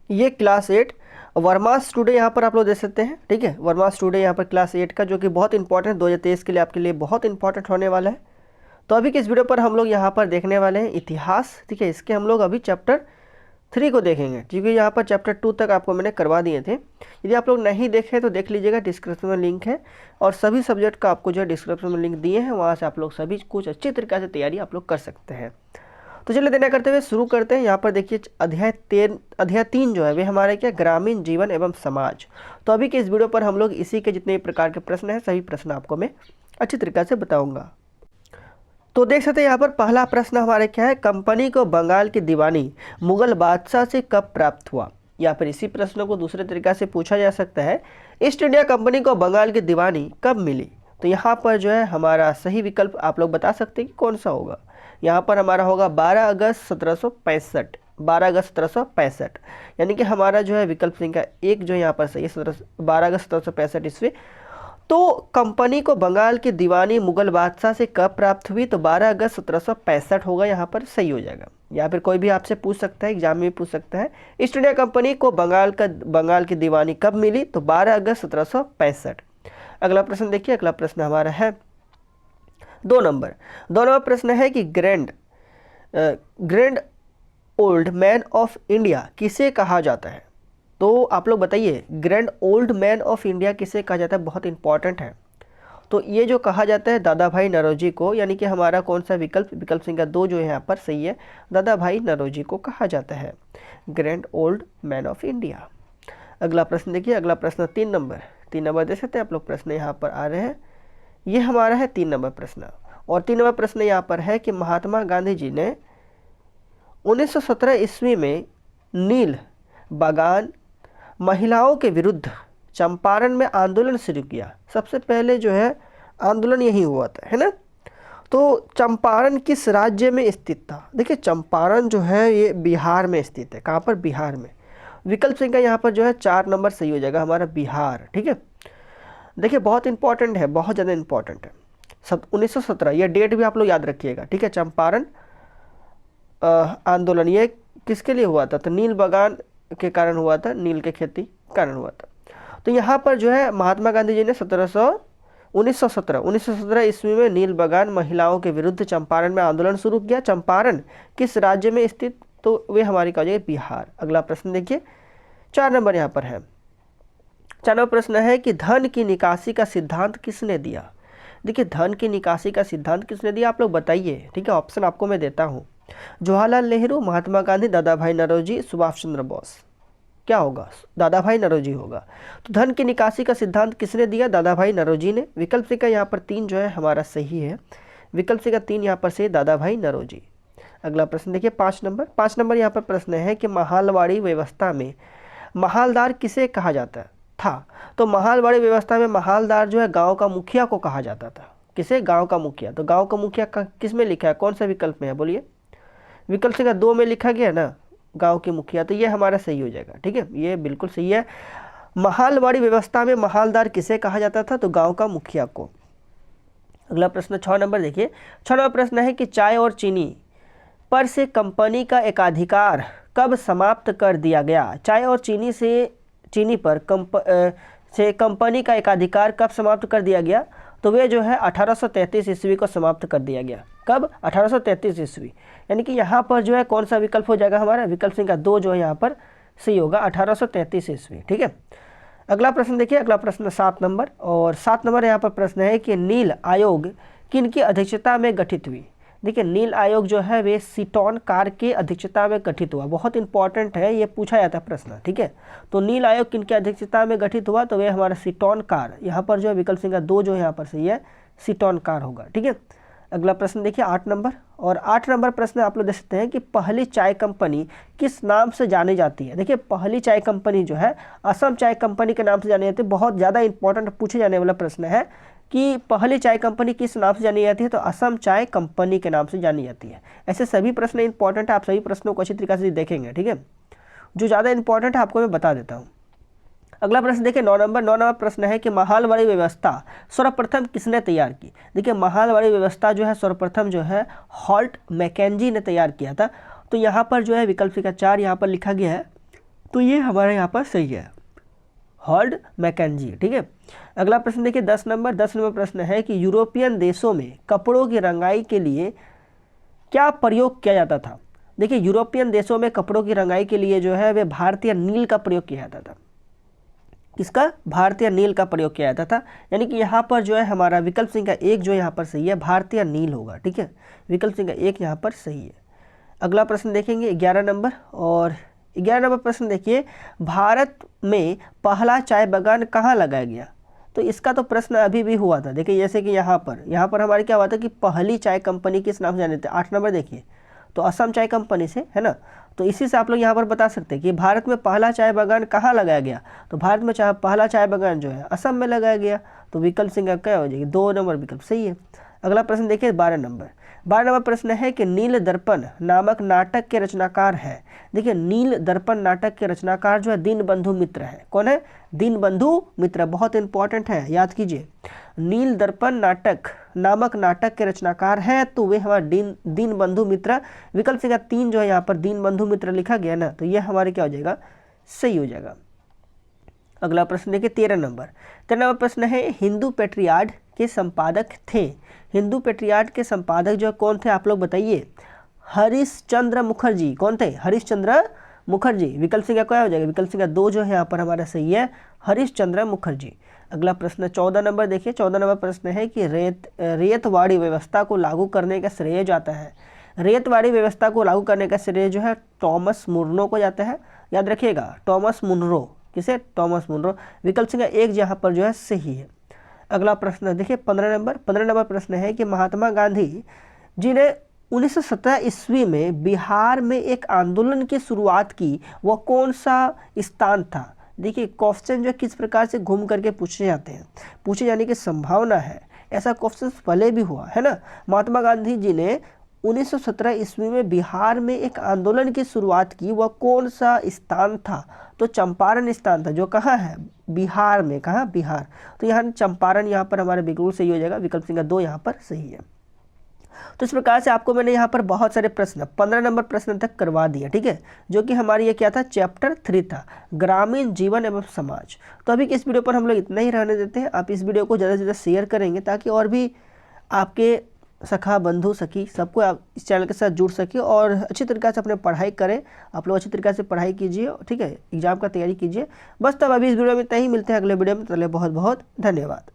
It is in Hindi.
ये क्लास 8 वर्मास टुडे यहाँ पर आप लोग देख सकते हैं। ठीक है, वर्मास टुडे यहाँ पर क्लास 8 का, जो कि बहुत इंपॉर्टेंट 2023 के लिए आपके लिए बहुत इंपॉर्टेंट होने वाला है। तो अभी के इस वीडियो पर हम लोग यहाँ पर देखने वाले हैं इतिहास। ठीक है, इसके हम लोग अभी चैप्टर 3 को देखेंगे, क्योंकि यहाँ पर चैप्टर 2 तक आपको मैंने करवा दिए थे। यदि आप लोग नहीं देखे तो देख लीजिएगा, डिस्क्रिप्शन में लिंक है और सभी सब्जेक्ट का आपको जो है डिस्क्रिप्शन में लिंक दिए हैं, वहाँ से आप लोग सभी कुछ अच्छी तरीके से तैयारी आप लोग कर सकते हैं। तो चलिए देना करते हुए शुरू करते हैं। यहाँ पर देखिए अध्याय 3 जो है वे हमारे क्या, ग्रामीण जीवन एवं समाज। तो अभी के इस वीडियो पर हम लोग इसी के जितने प्रकार के प्रश्न हैं सभी प्रश्न आपको मैं अच्छी तरीके से बताऊंगा। तो देख सकते हैं यहाँ पर पहला प्रश्न हमारे क्या है, कंपनी को बंगाल की दीवानी मुगल बादशाह से कब प्राप्त हुआ। या फिर इसी प्रश्न को दूसरे तरीके से पूछा जा सकता है, ईस्ट इंडिया कंपनी को बंगाल की दीवानी कब मिली। तो यहाँ पर जो है हमारा सही विकल्प आप लोग बता सकते हैं कि कौन सा होगा। यहाँ पर हमारा होगा 12 अगस्त 1765। 12 अगस्त 1765, यानी कि हमारा जो है विकल्प संख्या 1 जो यहाँ पर सही है, 12 अगस्त 1765 ईस्वी। तो कंपनी को बंगाल की दीवानी मुगल बादशाह से कब प्राप्त हुई, तो 12 अगस्त 1765 होगा, यहाँ पर सही हो जाएगा। या फिर कोई भी आपसे पूछ सकता है, एग्जाम में पूछ सकता है, ईस्ट इंडिया कंपनी को बंगाल की दीवानी कब मिली, तो 12 अगस्त 1765। अगला प्रश्न देखिए, अगला प्रश्न हमारा है 2 नंबर प्रश्न है कि grand old man of India किसे कहा जाता है। तो आप लोग बताइए, grand old man of India किसे कहा जाता है, बहुत इंपॉर्टेंट है। तो ये जो कहा जाता है दादा भाई नौरोजी को, यानी कि हमारा कौन सा विकल्प संख्या 2 जो यहाँ पर सही है, दादा भाई नौरोजी को कहा जाता है grand old man of India. अगला प्रश्न देखिए, अगला प्रश्न 3 नंबर देख सकते हैं आप लोग, प्रश्न यहाँ पर आ रहे हैं। ये हमारा है 3 नंबर प्रश्न। और 3 नंबर प्रश्न यहाँ पर है कि महात्मा गांधी जी ने 1917 ईस्वी में नील बागान महिलाओं के विरुद्ध चंपारण में आंदोलन शुरू किया। सबसे पहले जो है आंदोलन यही हुआ था, है ना। तो चंपारण किस राज्य में स्थित था। देखिए चंपारण जो है ये बिहार में स्थित है। कहाँ पर, बिहार में। विकल्प संख्या यहाँ पर जो है 4 नंबर सही हो जाएगा हमारा, बिहार। ठीक है, देखिए बहुत इंपॉर्टेंट है, बहुत ज़्यादा इंपॉर्टेंट है। 1917 ये डेट भी आप लोग याद रखिएगा। ठीक है, चंपारण आंदोलन ये किसके लिए हुआ था, तो नील बागान के कारण हुआ था, नील के खेती कारण हुआ था। तो यहाँ पर जो है महात्मा गांधी जी ने 1917 ईस्वी में नील बागान महिलाओं के विरुद्ध चंपारण में आंदोलन शुरू किया। चंपारण किस राज्य में स्थित, तो वे हमारी कहा जाएगी बिहार। अगला प्रश्न देखिए, 4 नंबर यहाँ पर है। 4 नंबर प्रश्न है कि धन की निकासी का सिद्धांत किसने दिया। देखिए धन की निकासी का सिद्धांत किसने दिया, आप लोग बताइए। ठीक है, ऑप्शन आपको मैं देता हूँ, जवाहरलाल नेहरू, महात्मा गांधी, दादा भाई नौरोजी, सुभाष चंद्र बोस। क्या होगा, दादा भाई नौरोजी होगा। तो धन की निकासी का सिद्धांत किसने दिया, दादा भाई नौरोजी ने। विकल्प सी का यहाँ पर 3 जो है हमारा सही है, विकल्प सी का 3 यहाँ पर से दादा भाई नौरोजी। अगला प्रश्न देखिए 5 नंबर यहाँ पर प्रश्न है कि महालवाड़ी व्यवस्था में महालदार किसे कहा जाता था। तो महालवाड़ी व्यवस्था में महालदार जो है गाँव का मुखिया को कहा जाता था। किसे, गाँव का मुखिया। तो गाँव का मुखिया का किस में लिखा है, कौन सा विकल्प में है, बोलिए। विकल्प संख्या 2 में लिखा गया ना, गांव के मुखिया। तो ये हमारा सही हो जाएगा। ठीक है, ये बिल्कुल सही है। महालवाड़ी व्यवस्था में महालदार किसे कहा जाता था, तो गांव का मुखिया को। अगला प्रश्न 6 नंबर देखिए, 6 नंबर प्रश्न है कि चाय और चीनी पर से कंपनी का एकाधिकार कब समाप्त कर दिया गया। चाय और चीनी पर कंपनी का एकाधिकार कब समाप्त कर दिया गया, तो वे जो है 1833 ईस्वी को समाप्त कर दिया गया। कब, 1833 ईस्वी। यानी कि यहाँ पर जो है कौन सा विकल्प हो जाएगा हमारा, विकल्प संख्या 2 जो है यहाँ पर सही होगा, 1833 ईस्वी। ठीक है, अगला प्रश्न देखिए, अगला प्रश्न 7 नंबर। और 7 नंबर यहाँ पर प्रश्न है कि नील आयोग किन की अध्यक्षता में गठित हुई। देखिए नील आयोग जो है वे सीटोन कार के अध्यक्षता में गठित हुआ। बहुत इंपॉर्टेंट है, ये पूछा जाता है प्रश्न। ठीक है, तो नील आयोग किन की अध्यक्षता में गठित हुआ, तो वे हमारा सीटोन कार। यहाँ पर जो है विकल्प संख्या 2 जो यहाँ पर सही है, सीटोन कार होगा। ठीक है, अगला प्रश्न देखिए 8 नंबर। और 8 नंबर प्रश्न आप लोग देख सकते हैं कि पहली चाय कंपनी किस नाम से जानी जाती है। देखिए पहली चाय कंपनी जो है असम चाय कंपनी के नाम से जानी जाती है। बहुत ज़्यादा इंपॉर्टेंट पूछे जाने वाला प्रश्न है कि पहली चाय कंपनी किस नाम से जानी जाती है, तो असम चाय कंपनी के नाम से जानी जाती है। ऐसे सभी प्रश्न इंपॉर्टेंट है, आप सभी प्रश्नों को अच्छी तरीके से देखेंगे। ठीक है, जो ज़्यादा इंपॉर्टेंट है आपको मैं बता देता हूँ। अगला प्रश्न देखिए 9 नंबर प्रश्न है कि महालवाड़ी व्यवस्था सर्वप्रथम किसने तैयार की। देखिए महालवाड़ी व्यवस्था जो है सर्वप्रथम जो है हॉल्ट मैकेंजी ने तैयार किया था। तो यहाँ पर जो है विकल्प संख्या 4 यहाँ पर लिखा गया है, तो ये हमारे यहाँ पर सही है, हॉल्ड मैकेंजी। ठीक है, अगला प्रश्न देखिए 10 नंबर प्रश्न है कि यूरोपियन देशों में कपड़ों की रंगाई के लिए क्या प्रयोग किया जाता था। देखिए यूरोपियन देशों में कपड़ों की रंगाई के लिए जो है वे भारतीय नील का प्रयोग किया जाता था। किसका? भारतीय नील का प्रयोग किया जाता था। यानी कि यहाँ पर जो है हमारा विकल्प सिंह का एक जो यहाँ पर सही है, भारतीय नील होगा। ठीक है, विकल्प सिंह का एक यहाँ पर सही है। अगला प्रश्न देखेंगे 11 नंबर, और 11 नंबर प्रश्न देखिए, भारत में पहला चाय बागान कहाँ लगाया गया। तो इसका तो प्रश्न अभी भी हुआ था। देखिए जैसे कि यहाँ पर हमारे क्या हुआ था कि पहली चाय कंपनी किस नाम से जाने थे। 8 नंबर देखिए, तो असम चाय कंपनी से, है ना। तो इसी से आप लोग यहाँ पर बता सकते हैं कि भारत में पहला चाय बागान कहाँ लगाया गया। तो भारत में पहला चाय बागान जो है असम में लगाया गया। तो विकल्प सिंह का क्या हो जाएगी? 2 नंबर विकल्प सही है। अगला प्रश्न देखिए 12 नंबर प्रश्न है कि नील दर्पण नामक नाटक के रचनाकार है। देखिए नील दर्पण नाटक के रचनाकार जो है दीनबंधु मित्र है। कौन है? दीनबंधु मित्र, बहुत इंपॉर्टेंट है, याद कीजिए। नील दर्पण नाटक नामक नाटक के रचनाकार है तो वे हमारे दीनबंधु मित्र। विकल्प से 3 जो है यहाँ पर दीनबंधु मित्र लिखा गया ना, तो यह हमारे क्या हो जाएगा? सही हो जाएगा। अगला प्रश्न देखिए 13 नंबर प्रश्न है, हिंदू पेट्रियार्ड के संपादक थे। हिंदू पेट्रियार्ड के संपादक जो कौन थे आप लोग बताइए? हरीशचंद्र मुखर्जी। कौन थे? हरीशचंद्र मुखर्जी। विकल्प से क्या हो जाएगा? विकल्प से 2 जो है यहाँ पर हमारा सही है, हरीशचंद्र मुखर्जी। अगला प्रश्न 14 नंबर देखिए, 14 नंबर प्रश्न है कि रेतवाड़ी व्यवस्था को लागू करने का श्रेय जाता है। रेतवाड़ी व्यवस्था को लागू करने का श्रेय जो है टॉमस मुनरो को जाता है। याद रखिएगा, टॉमस मुनरो। किसे? Thomas Munro. विकल्प से एक यहाँ पर जो है सही है। अगला प्रश्न देखिए 15 नंबर प्रश्न है कि महात्मा गांधी जी ने 1917 ईस्वी में बिहार में एक आंदोलन की शुरुआत की, वह कौन सा स्थान था। देखिए क्वेश्चन जो किस प्रकार से घूम करके पूछे जाते हैं, पूछे जाने की संभावना है। ऐसा क्वेश्चन पहले भी हुआ है ना। महात्मा गांधी जी ने 1917 ईस्वी में बिहार में एक आंदोलन की शुरुआत की, वह कौन सा स्थान था। तो चंपारण स्थान था, जो कहाँ है? बिहार में। कहाँ? बिहार। तो यहाँ चंपारण यहाँ पर हमारे बिल्कुल सही हो जाएगा। विकल्प सिंह 2 यहाँ पर सही है। तो इस प्रकार से आपको मैंने यहाँ पर बहुत सारे प्रश्न 15 नंबर प्रश्न तक करवा दिया। ठीक है, जो कि हमारी ये क्या था? चैप्टर 3 था, ग्रामीण जीवन एवं समाज। तो अभी की इस वीडियो पर हम लोग इतना ही रहने देते हैं। आप इस वीडियो को ज़्यादा से ज़्यादा शेयर करेंगे ताकि और भी आपके सखा बंधु सखी सबको आप इस चैनल के साथ जुड़ सके और अच्छी तरीक़े से अपने पढ़ाई करें। आप लोग अच्छी तरीक़े से पढ़ाई कीजिए। ठीक है, एग्जाम का तैयारी कीजिए। बस तब अभी इस वीडियो में इतना ही, मिलते हैं अगले वीडियो में। चलिए बहुत बहुत धन्यवाद।